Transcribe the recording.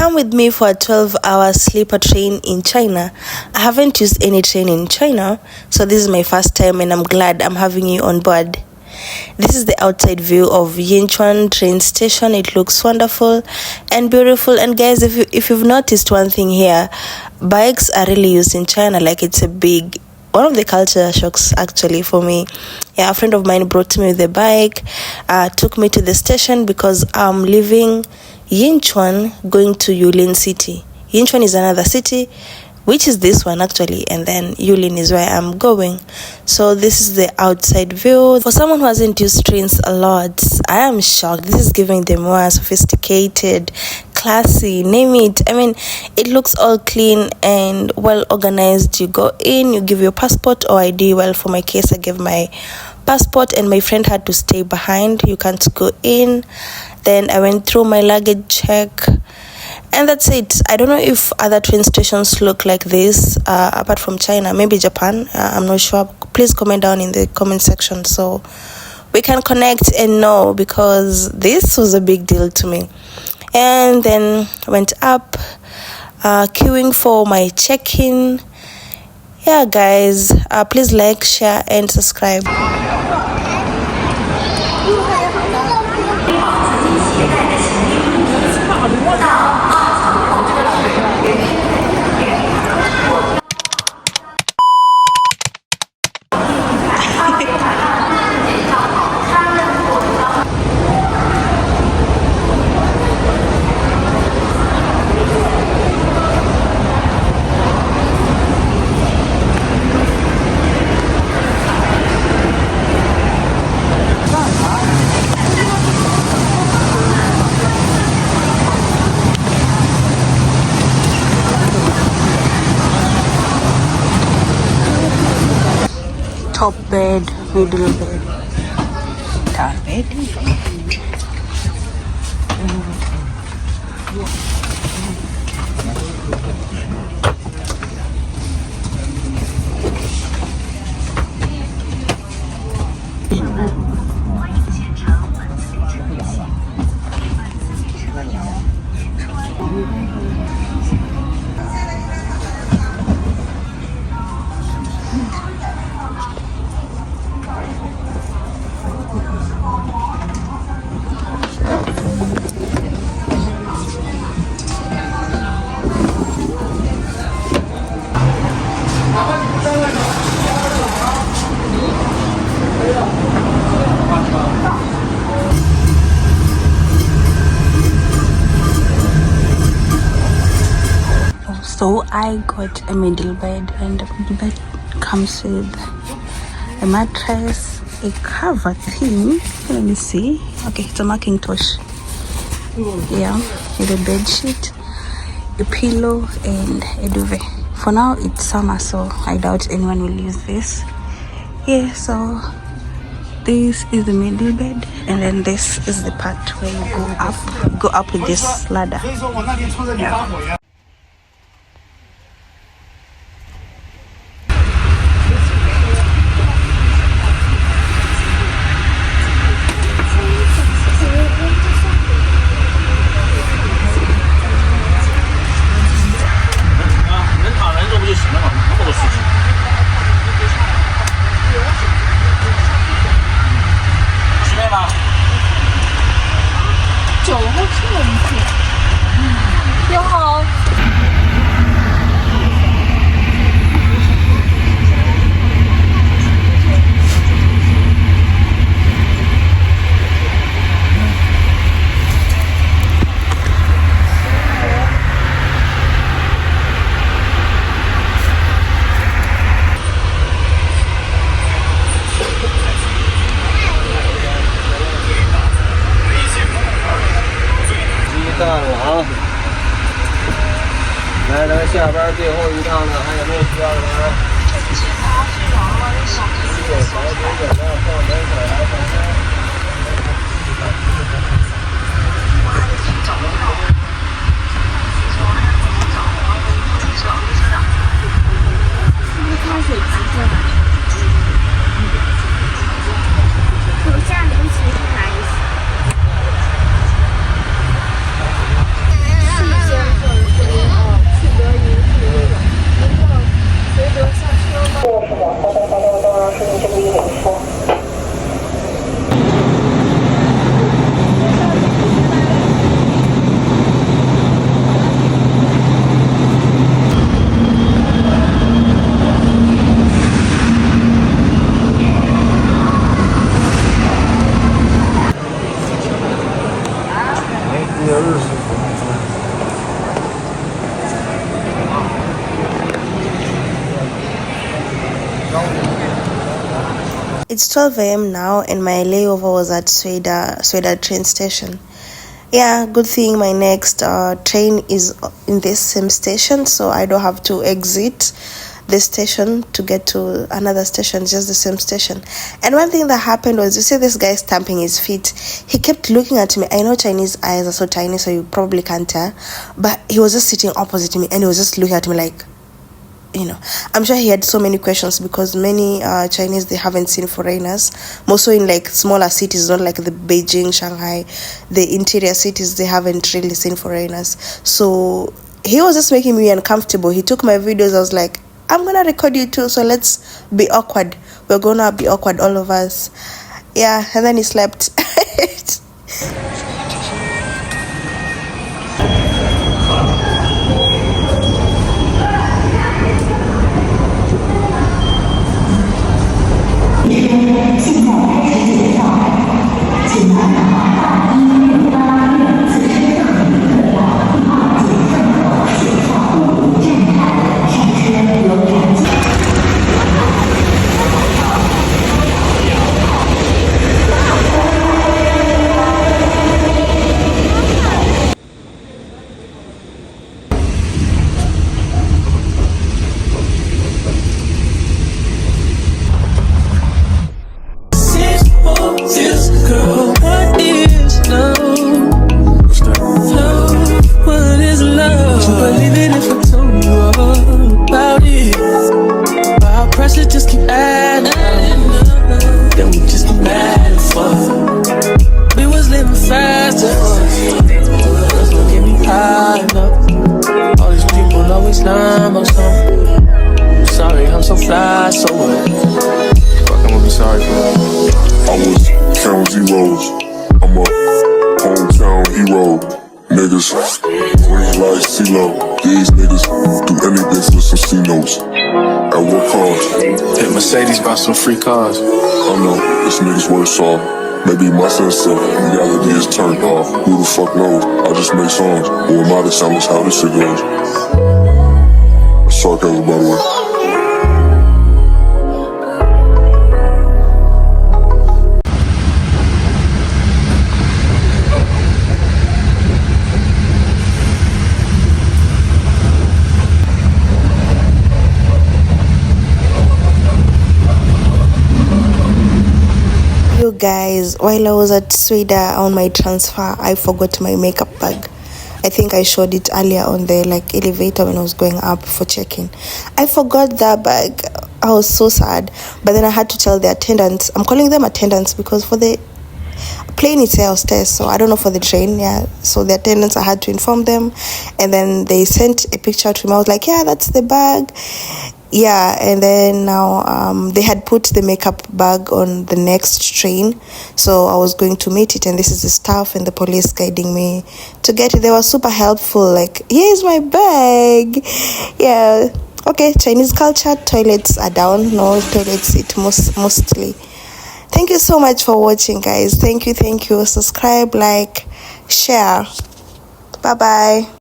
Come with me for a 12-hour sleeper train in China. I haven't used any train in China, so this is my first time and I'm glad I'm having you on board. This is the outside view of Yinchuan train station. It looks wonderful and beautiful. And guys, if you've noticed one thing here, bikes are really used in China. Like, it's a big one of the culture shocks actually for me. Yeah, a friend of mine brought me with a bike, took me to the station because I'm leaving Yinchuan going to Yulin City. Yinchuan is another city, which is this one actually, and then Yulin is where I'm going. So this is the outside view. For someone who hasn't used trains a lot, I am shocked. This is giving them more sophisticated, classy, name it. I mean, it looks all clean and well organized. You go in, you give your passport or ID. Well, for my case, I gave my passport and my friend had to stay behind. You can't go in. Then I went through my luggage check. And that's it. I don't know if other train stations look like this, apart from China, maybe Japan. I'm not sure. Please comment down in the comment section so we can connect and know, because this was a big deal to me. And then went up, queuing for my check-in. Yeah, guys, please like, share, and subscribe. Top bed, middle bed, third bed. So I got a middle bed, and the middle bed comes with a mattress, a cover thing. Let me see. Okay, it's a Macintosh. Yeah, with a bed sheet, a pillow, and a duvet. For now, it's summer, so I doubt anyone will use this. Yeah, so this is the middle bed, and then this is the part where you go up with this ladder. Yeah. It's 12 a.m. now, and my layover was at Sweda train station. Yeah, good thing my next train is in this same station, so I don't have to exit the station to get to another station, just the same station. And one thing that happened was, you see this guy stamping his feet. He kept looking at me. I know Chinese eyes are so tiny, so you probably can't tell, but he was just sitting opposite me, and he was just looking at me like, I'm sure he had so many questions, because many Chinese, they haven't seen foreigners, mostly in like smaller cities, not like the Beijing, Shanghai, the interior cities. They haven't really seen foreigners, so he was just making me uncomfortable. He took my videos. I was like, I'm gonna record you too, so let's be awkward. We're gonna be awkward, all of us. Yeah, and then he slept. I'm sorry, I'm so fly, so what? Fuck, I'm gonna be sorry for that. I was counting zeros. I'm a hometown hero. Niggas, green like CeeLo. These niggas do anything for some C-notes. At what cost? Hit Mercedes, bought some free cars. I know, this nigga's worse off. Maybe my sense of reality is turned off. Who the fuck knows? I just make songs. Who am I to tell us how this shit goes? Sarcasm, by the way. You guys, while I was at Sweden on my transfer, I forgot my makeup bag. I think I showed it earlier on the elevator when I was going up for check-in. I forgot that bag. I was so sad, but then I had to tell the attendants. I'm calling them attendants because for the plane it's air hostess, so I don't know for the train. Yeah, so the attendants, I had to inform them, and then they sent a picture to me. I was like, yeah, that's the bag. Yeah, and then now they had put the makeup bag on the next train, so I was going to meet it, and this is the staff and the police guiding me to get it. They were super helpful, like, here's my bag. Yeah, okay, Chinese culture, toilets are down. No toilet seat mostly. Thank you so much for watching, guys. Thank you. Subscribe, like, share. Bye bye.